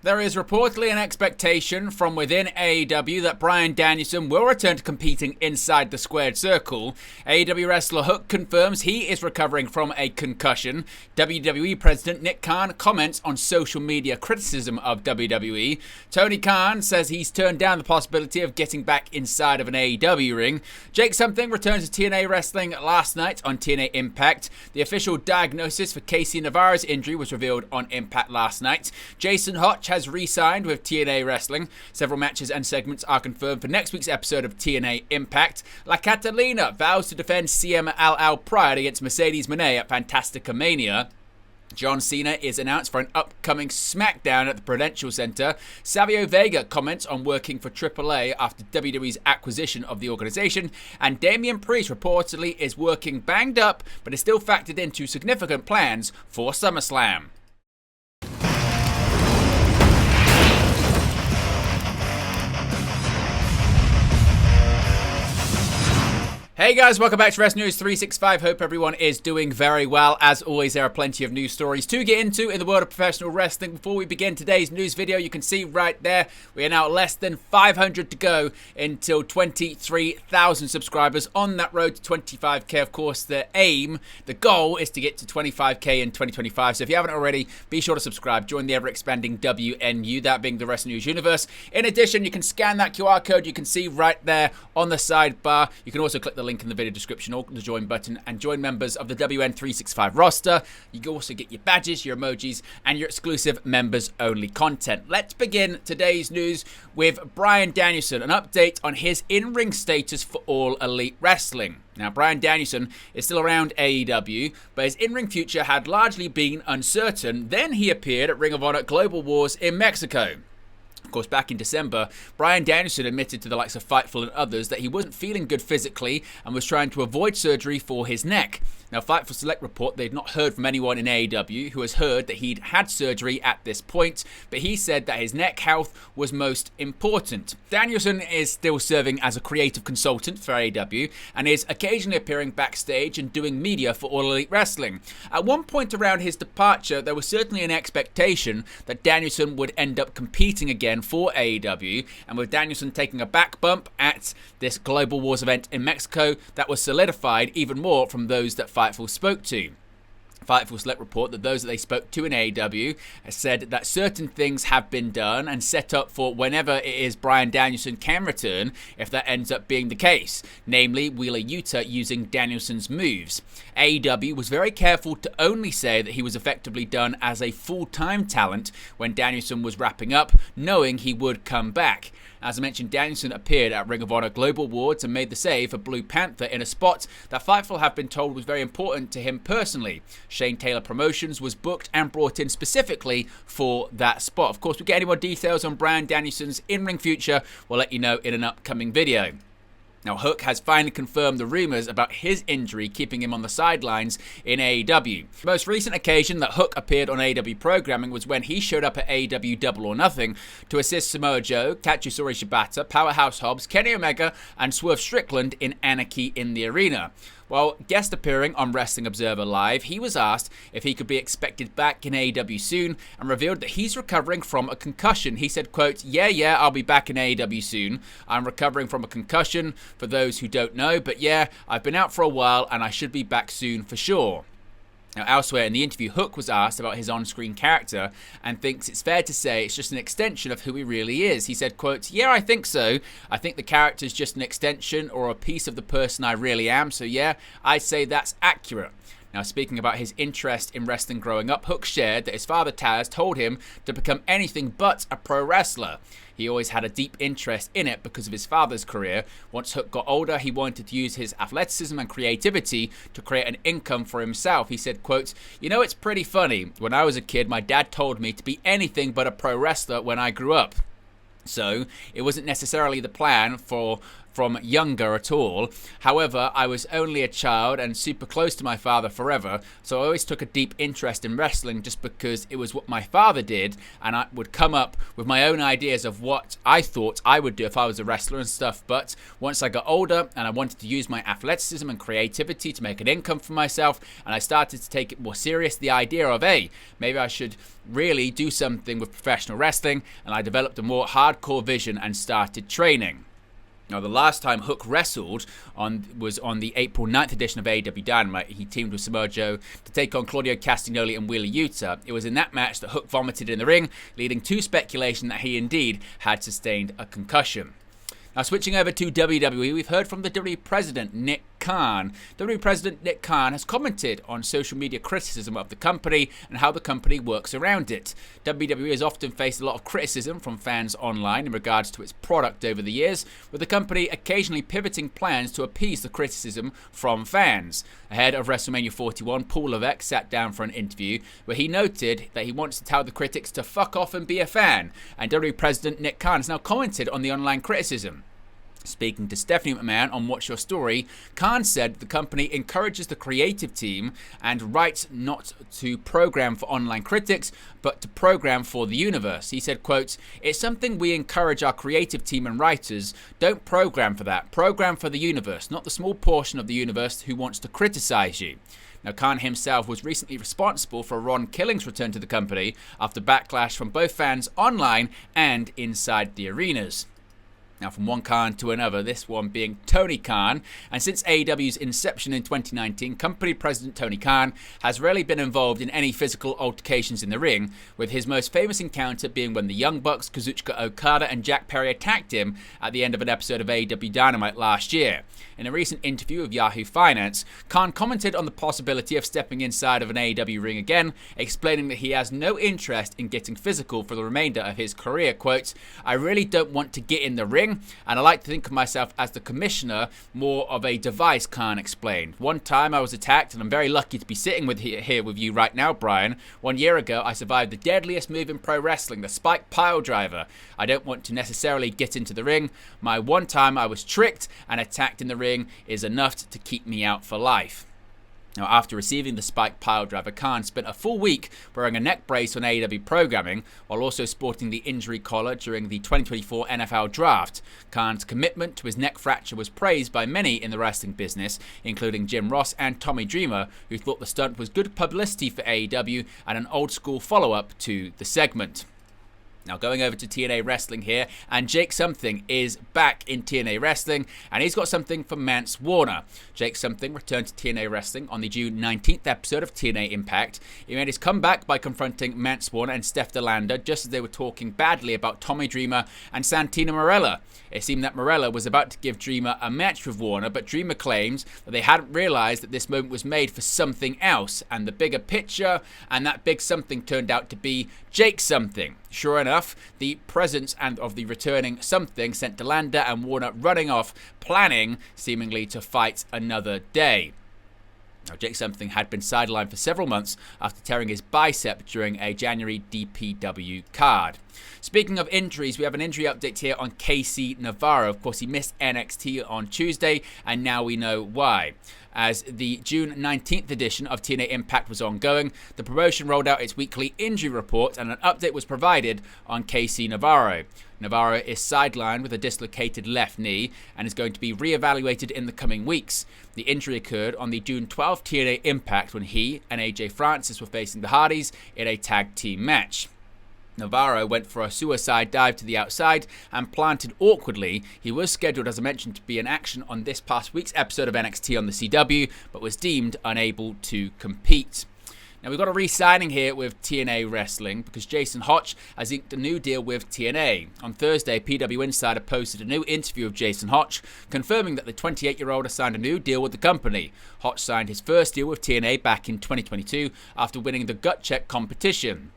There is reportedly an expectation from within AEW that Bryan Danielson will return to competing inside the squared circle. AEW wrestler Hook confirms he is recovering from a concussion. WWE President Nick Khan comments on social media criticism of WWE. Tony Khan says he's turned down the possibility of getting back inside of an AEW ring. Jake Something returns to TNA Wrestling last night on TNA Impact. The official diagnosis for Casey Navarro's injury was revealed on Impact last night. Jason Hotch has re-signed with TNA Wrestling. Several matches and segments are confirmed for next week's episode of TNA Impact. La Catalina vows to defend CMLL Pride against Mercedes Moné at Fantastica Mania. John Cena is announced for an upcoming SmackDown at the Prudential Center. Savio Vega comments on working for AAA after WWE's acquisition of the organization. And Damian Priest reportedly is working banged up, but is still factored into significant plans for SummerSlam. Hey guys, welcome back to Wrestling News 365. Hope everyone is doing very well. As always, there are plenty of news stories to get into in the world of professional wrestling. Before we begin today's news video, you can see right there, we are now less than 500 to go until 23,000 subscribers on that road to 25k. Of course, the aim, the goal is to get to 25k in 2025. So if you haven't already, be sure to subscribe. Join the ever-expanding WNU, that being the Wrestling News universe. In addition, you can scan that QR code you can see right there on the sidebar. You can also click the link in the video description or the join button and join members of the WN365 roster. You can also get your badges, your emojis, and your exclusive members only content. Let's begin today's news with Bryan Danielson, an update on his in-ring status for All Elite Wrestling. Now, Bryan Danielson is still around AEW, but his in-ring future had largely been uncertain. Then he appeared at Ring of Honor Global Wars in Mexico. Of course, back in December, Bryan Danielson admitted to the likes of Fightful and others that he wasn't feeling good physically and was trying to avoid surgery for his neck. Now, Fightful Select report they'd not heard from anyone in AEW who has heard that he'd had surgery at this point, but he said that his neck health was most important. Danielson is still serving as a creative consultant for AEW and is occasionally appearing backstage and doing media for All Elite Wrestling. At one point around his departure, there was certainly an expectation that Danielson would end up competing again for AEW, and with Danielson taking a back bump at this Global Wars event in Mexico, that was solidified even more from those that Fightful spoke to. Fightful Select report that those that they spoke to in AEW said that certain things have been done and set up for whenever it is Bryan Danielson can return, if that ends up being the case, namely Wheeler Yuta using Danielson's moves. AEW was very careful to only say that he was effectively done as a full-time talent when Danielson was wrapping up, knowing he would come back. As I mentioned, Danielson appeared at Ring of Honor Global Awards and made the save for Blue Panther in a spot that Fightful have been told was very important to him personally. Shane Taylor Promotions was booked and brought in specifically for that spot. Of course, if we get any more details on Bryan Danielson's in-ring future, we'll let you know in an upcoming video. Now, Hook has finally confirmed the rumors about his injury keeping him on the sidelines in AEW. The most recent occasion that Hook appeared on AEW programming was when he showed up at AEW Double or Nothing to assist Samoa Joe, Katsuyori Shibata, Powerhouse Hobbs, Kenny Omega, and Swerve Strickland in Anarchy in the Arena. While guest appearing on Wrestling Observer Live, he was asked if he could be expected back in AEW soon and revealed that he's recovering from a concussion. He said, quote, yeah, I'll be back in AEW soon. I'm recovering from a concussion, for those who don't know, but yeah, I've been out for a while and I should be back soon for sure. Now, elsewhere in the interview, Hook was asked about his on-screen character and thinks it's fair to say it's just an extension of who he really is. He said, quote, yeah, I think so. I think the character's just an extension or a piece of the person I really am. So yeah, I'd say that's accurate. Now, speaking about his interest in wrestling growing up, Hook shared that his father Taz told him to become anything but a pro wrestler. He always had a deep interest in it because of his father's career. Once Hook got older, he wanted to use his athleticism and creativity to create an income for himself. He said, quote, you know, it's pretty funny. When I was a kid, my dad told me to be anything but a pro wrestler when I grew up. So it wasn't necessarily the plan for from younger at all. However, I was only a child and super close to my father forever, so I always took a deep interest in wrestling just because it was what my father did, and I would come up with my own ideas of what I thought I would do if I was a wrestler and stuff. But once I got older and I wanted to use my athleticism and creativity to make an income for myself, and I started to take it more serious, the idea of, hey, maybe I should really do something with professional wrestling, and I developed a more hardcore vision and started training. Now, the last time Hook wrestled was on the April 9th edition of AEW Dynamite. He teamed with Samoa Joe to take on Claudio Castagnoli and Wheeler Yuta. It was in that match that Hook vomited in the ring, leading to speculation that he indeed had sustained a concussion. Now, switching over to WWE, we've heard from the WWE President, Nick Khan. WWE President Nick Khan has commented on social media criticism of the company and how the company works around it. WWE has often faced a lot of criticism from fans online in regards to its product over the years, with the company occasionally pivoting plans to appease the criticism from fans. Ahead of WrestleMania 41, Paul Levesque sat down for an interview where he noted that he wants to tell the critics to fuck off and be a fan, and WWE President Nick Khan has now commented on the online criticism. Speaking to Stephanie McMahon on What's Your Story, Khan said the company encourages the creative team and writes not to program for online critics, but to program for the universe. He said, quote, "It's something we encourage our creative team and writers. Don't program for that. Program for the universe, not the small portion of the universe who wants to criticize you." Now, Khan himself was recently responsible for Ron Killing's return to the company after backlash from both fans online and inside the arenas. Now, from one Khan to another, this one being Tony Khan. And since AEW's inception in 2019, company president Tony Khan has rarely been involved in any physical altercations in the ring, with his most famous encounter being when the Young Bucks, Kazuchika Okada and Jack Perry attacked him at the end of an episode of AEW Dynamite last year. In a recent interview with Yahoo Finance, Khan commented on the possibility of stepping inside of an AEW ring again, explaining that he has no interest in getting physical for the remainder of his career. Quote, "I really don't want to get in the ring, and I like to think of myself as the commissioner, more of a device," Khan explained. "One time I was attacked, and I'm very lucky to be sitting here with you right now, Brian. 1 year ago, I survived the deadliest move in pro wrestling, the spike pile driver. I don't want to necessarily get into the ring. My one time I was tricked and attacked in the ring is enough to keep me out for life." Now, after receiving the spike pile driver, Khan spent a full week wearing a neck brace on AEW programming, while also sporting the injury collar during the 2024 NFL Draft. Khan's commitment to his neck fracture was praised by many in the wrestling business, including Jim Ross and Tommy Dreamer, who thought the stunt was good publicity for AEW and an old-school follow-up to the segment. Now, going over to TNA Wrestling here, and Jake Something is back in TNA Wrestling, and he's got something for Mance Warner. Jake Something returned to TNA Wrestling on the June 19th episode of TNA Impact. He made his comeback by confronting Mance Warner and Steph DeLanda just as they were talking badly about Tommy Dreamer and Santina Marella. It seemed that Marella was about to give Dreamer a match with Warner, but Dreamer claims that they hadn't realized that this moment was made for something else, and the bigger picture, and that big something turned out to be Jake Something. Sure enough, the presence of the returning Something sent DeLanda and Warner running off, planning seemingly to fight another day. Now, Jake Something had been sidelined for several months after tearing his bicep during a January DPW card. Speaking of injuries, we have an injury update here on KC Navarro. Of course, he missed NXT on Tuesday, and now we know why. As the June 19th edition of TNA Impact was ongoing, the promotion rolled out its weekly injury report, and an update was provided on KC Navarro. Navarro is sidelined with a dislocated left knee and is going to be re-evaluated in the coming weeks. The injury occurred on the June 12th TNA Impact when he and AJ Francis were facing the Hardys in a tag team match. Navarro went for a suicide dive to the outside and planted awkwardly. He was scheduled, as I mentioned, to be in action on this past week's episode of NXT on the CW, but was deemed unable to compete. Now, we've got a re-signing here with TNA Wrestling because Jason Hotch has inked a new deal with TNA. On Thursday, PW Insider posted a new interview of Jason Hotch, confirming that the 28-year-old has signed a new deal with the company. Hotch signed his first deal with TNA back in 2022 after winning the Gut Check competition.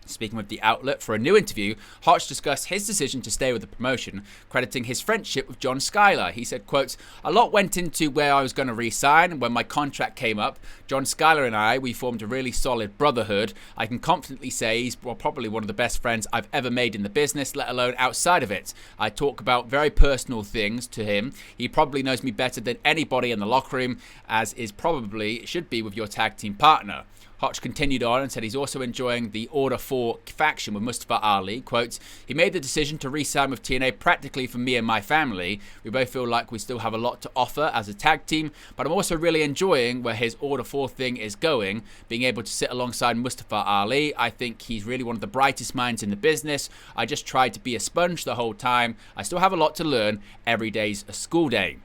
Speaking with the outlet for a new interview, Hotch discussed his decision to stay with the promotion, crediting his friendship with John Schuyler. He said, quote, "A lot went into where I was going to re-sign. When my contract came up, John Schuyler and we formed a really solid brotherhood. I can confidently say he's probably one of the best friends I've ever made in the business, let alone outside of it. I talk about very personal things to him. He probably knows me better than anybody in the locker room, as is probably should be with your tag team partner." Hotch continued on and said he's also enjoying the Order 4 faction with Mustafa Ali. Quote, "He made the decision to re-sign with TNA practically for me and my family. We both feel like we still have a lot to offer as a tag team, but I'm also really enjoying where his Order 4 thing is going. Being able to sit alongside Mustafa Ali, I think he's really one of the brightest minds in the business. I just tried to be a sponge the whole time. I still have a lot to learn. Every day's a school day."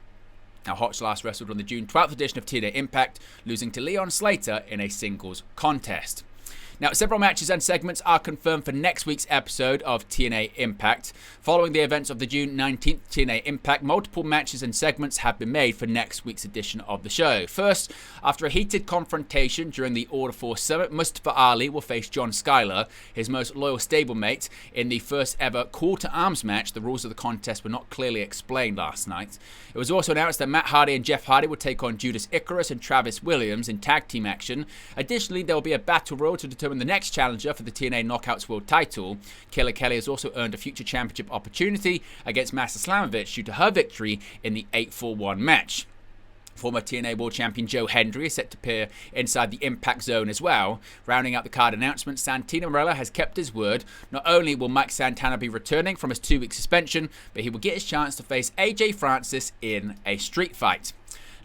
Now, Hotch last wrestled on the June 12th edition of TNA Impact, losing to Leon Slater in a singles contest. Now, several matches and segments are confirmed for next week's episode of TNA Impact. Following the events of the June 19th TNA Impact, multiple matches and segments have been made for next week's edition of the show. First, after a heated confrontation during the Order 4 Summit, Mustafa Ali will face John Schuyler, his most loyal stablemate, in the first ever call to arms match. The rules of the contest were not clearly explained last night. It was also announced that Matt Hardy and Jeff Hardy will take on Judas Icarus and Travis Williams in tag team action. Additionally, there will be a battle royal to determine the next challenger for the TNA Knockouts World title. Killer Kelly has also earned a future championship opportunity against Masa Slamovich due to her victory in the 8-4-1 match. Former TNA World Champion Joe Hendry is set to appear inside the Impact Zone as well. Rounding out the card announcement, Santino Marella has kept his word. Not only will Mike Santana be returning from his 2-week suspension, but he will get his chance to face AJ Francis in a street fight.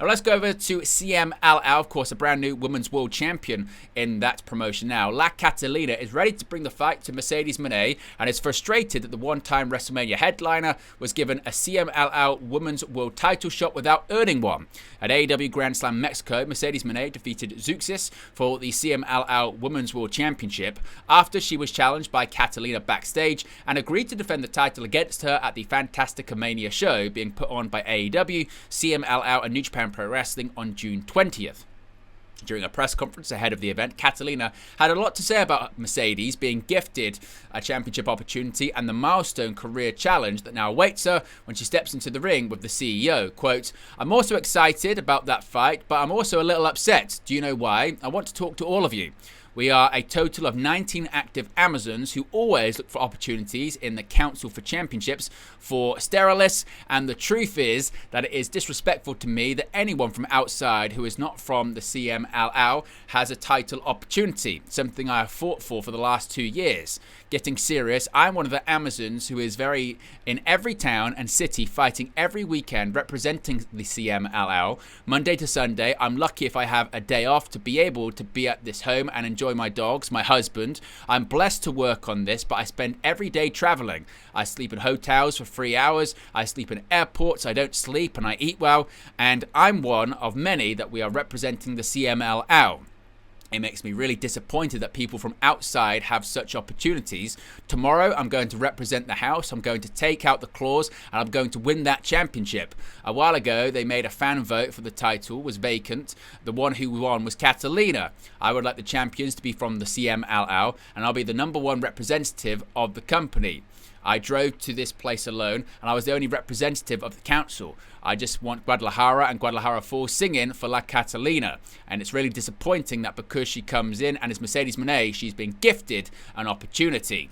Now let's go over to CM Al-Al, of course, a brand new Women's World Champion in that promotion now. La Catalina is ready to bring the fight to Mercedes Mone and is frustrated that the one-time WrestleMania headliner was given a CM Al-Al Women's World title shot without earning one. At AEW Grand Slam Mexico, Mercedes Mone defeated Zeuxis for the CM Al-Al Women's World Championship after she was challenged by Catalina backstage and agreed to defend the title against her at the Fantastica Mania show being put on by AEW, CM Al-Al and New Japan Pro Wrestling on June 20th. During a press conference ahead of the event, Catalina had a lot to say about Mercedes being gifted a championship opportunity and the milestone career challenge that now awaits her when she steps into the ring with the CEO. Quote, "I'm also excited about that fight, but I'm also a little upset. Do you know why? I want to talk to all of you. We are a total of 19 active Amazons who always look for opportunities in the Council for Championships for Sterilis, and the truth is that it is disrespectful to me that anyone from outside who is not from the CM Al has a title opportunity, something I have fought for the last 2 years. Getting serious, I'm one of the Amazons who is in every town and city fighting every weekend representing the CM Al. Monday to Sunday, I'm lucky if I have a day off to be able to be at this home and enjoy my dogs, my husband. I'm blessed to work on this, but I spend every day traveling. I sleep in hotels for 3 hours. I sleep in airports. I don't sleep and I eat well. And I'm one of many that we are representing the CMLL. It makes me really disappointed that people from outside have such opportunities. Tomorrow, I'm going to represent the house. I'm going to take out the claws, and I'm going to win that championship. A while ago, they made a fan vote for the title, was vacant. The one who won was Catalina. I would like the champions to be from the CMLL, and I'll be the #1 representative of the company. I drove to this place alone, and I was the only representative of the council. I just want Guadalajara and Guadalajara Falls singing for La Catalina. And it's really disappointing that because she comes in and is Mercedes Mone, she's been gifted an opportunity.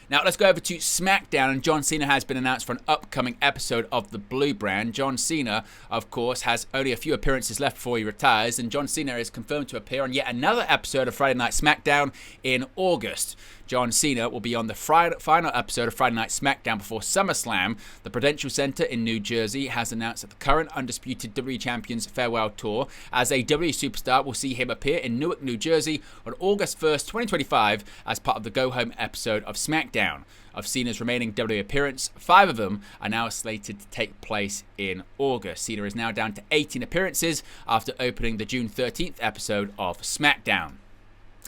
Now let's go over to SmackDown, and John Cena has been announced for an upcoming episode of the Blue Brand. John Cena, of course, has only a few appearances left before he retires, and John Cena is confirmed to appear on yet another episode of Friday Night SmackDown in August. John Cena will be on the final episode of Friday Night SmackDown before SummerSlam. The Prudential Center in New Jersey has announced that the current undisputed WWE Champion's farewell tour as a WWE superstar will see him appear in Newark, New Jersey on August 1st, 2025 as part of the Go Home episode of SmackDown. Of Cena's remaining WWE appearance, 5 of them are now slated to take place in August. Cena is now down to 18 appearances after opening the June 13th episode of SmackDown.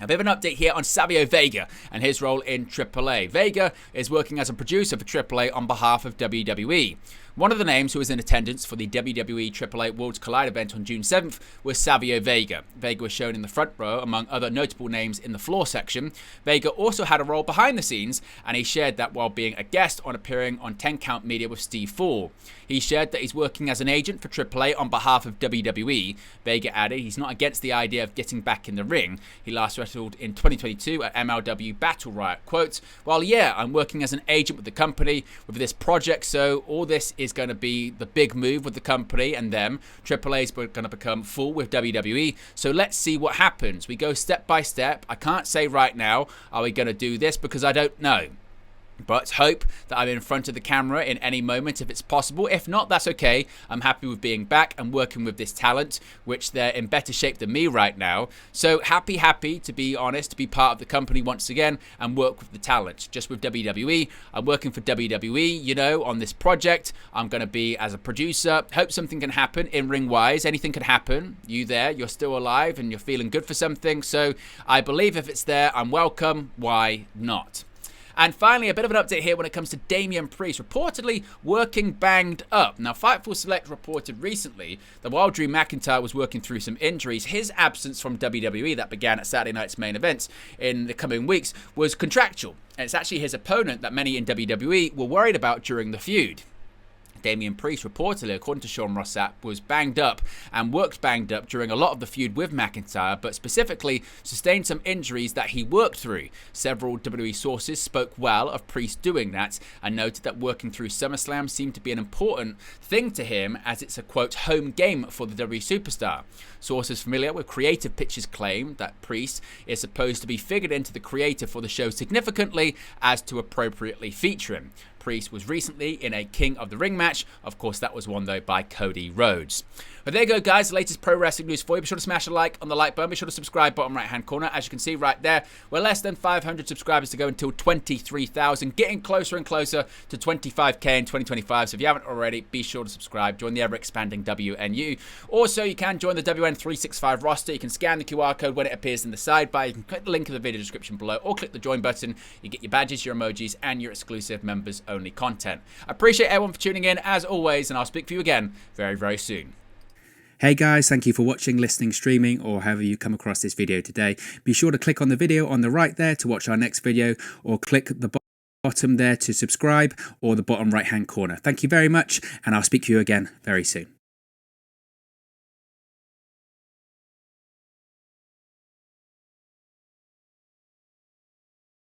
A bit of an update here on Savio Vega and his role in AAA. Vega is working as a producer for AAA on behalf of WWE. One of the names who was in attendance for the WWE AAA Worlds Collide event on June 7th was Savio Vega. Vega was shown in the front row among other notable names in the floor section. Vega also had a role behind the scenes, and he shared that while being a guest on appearing on 10 Count Media with Steve Fall. He shared that he's working as an agent for AAA on behalf of WWE. Vega added he's not against the idea of getting back in the ring. He last wrestled in 2022 at MLW Battle Riot. Quote, "Well, yeah, I'm working as an agent with the company with this project, so all this is going to be the big move with the company and them. AAA is going to become full with WWE, so let's see what happens. We go step by step. I can't say right now, are we going to do this, because I don't know. But hope that I'm in front of the camera in any moment if it's possible. If not, that's okay. I'm happy with being back and working with this talent, which they're in better shape than me right now. So happy, to be honest, to be part of the company once again and work with the talent. Just with WWE, I'm working for WWE, you know, on this project. I'm going to be as a producer. Hope something can happen in ring-wise. Anything can happen. You there, you're still alive and you're feeling good for something. So I believe if it's there, I'm welcome. Why not?" And finally, a bit of an update here when it comes to Damian Priest, reportedly working banged up. Now, Fightful Select reported recently that while Drew McIntyre was working through some injuries, his absence from WWE that began at Saturday night's main events in the coming weeks was contractual. And it's actually his opponent that many in WWE were worried about during the feud. Damian Priest reportedly, according to Sean Ross Sapp, was banged up and worked banged up during a lot of the feud with McIntyre, but specifically sustained some injuries that he worked through. Several WWE sources spoke well of Priest doing that and noted that working through SummerSlam seemed to be an important thing to him, as it's a, quote, home game for the WWE superstar. Sources familiar with creative pitches claim that Priest is supposed to be figured into the creative for the show significantly as to appropriately feature him. Priest was recently in a King of the Ring match. Of course, that was won, though, by Cody Rhodes. But there you go, guys. The latest pro wrestling news for you. Be sure to smash a like on the like button. Be sure to subscribe, bottom right-hand corner. As you can see right there, we're less than 500 subscribers to go until 23,000. Getting closer and closer to 25k in 2025. So if you haven't already, be sure to subscribe. Join the ever-expanding WNU. Also, you can join the WN365 roster. You can scan the QR code when it appears in the sidebar. You can click the link in the video description below or click the join button. You get your badges, your emojis, and your exclusive members-only content. I appreciate everyone for tuning in, as always, and I'll speak for you again very, very soon. Hey guys, thank you for watching, listening, streaming, or however you come across this video today. Be sure to click on the video on the right there to watch our next video, or click the bottom there to subscribe, or the bottom right hand corner. Thank you very much, and I'll speak to you again very soon.